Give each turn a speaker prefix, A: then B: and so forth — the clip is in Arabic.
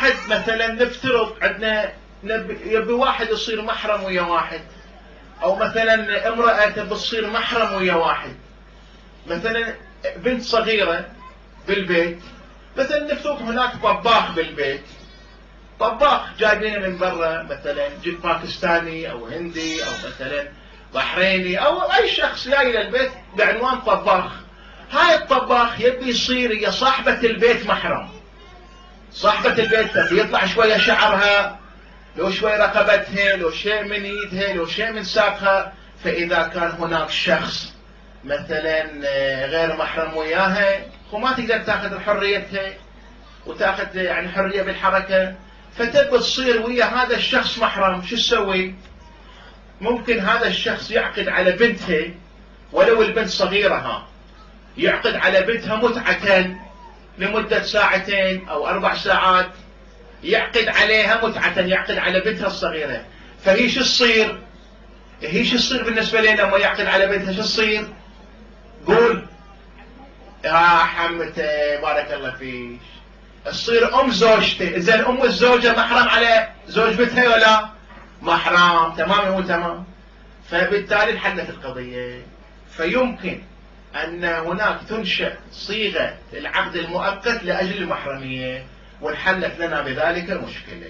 A: واحد مثلا نفترض عندنا يبي واحد يصير محرم ويا واحد، او مثلا امرأة تبي تصير محرم ويا واحد، مثلا بنت صغيرة بالبيت، مثلا نفترض هناك طباخ بالبيت، طباخ جايبينه من برا مثلا جيب باكستاني او هندي او مثلا بحريني او اي شخص جاي للبيت بعنوان طباخ. هاي الطباخ يبي يصير هي صاحبة البيت محرم، صاحبة البيت تبي يطلع شوية شعرها، لو شوي رقبتها، لو شيء من ايدها، لو شيء من ساقها. فاذا كان هناك شخص مثلا غير محرم وياها وما تقدر تاخذ حريتها وتاخذ يعني حرية بالحركة، فتبي تصير ويا هذا الشخص محرم، شو تسوي؟ ممكن هذا الشخص يعقد على بنتها، ولو البنت صغيرة ها، يعقد على بنتها متعة لمدة ساعتين او 4 ساعات، يعقد عليها متعة، يعقد على بنتها الصغيرة. فهي شو تصير؟ هي شو تصير بالنسبة لنا لما يعقد على بنتها؟ شو تصير؟ قول يا حمته بارك الله فيك. تصير ام زوجته. اذا ام الزوجة محرم على زوج بنتها ولا محرم؟ تمام مو تمام؟ فبالتالي انحلت القضية. فيمكن ان هناك تنشأ صيغة العقد المؤقت لاجل المحرمية، وانحلت لنا بذلك المشكلة.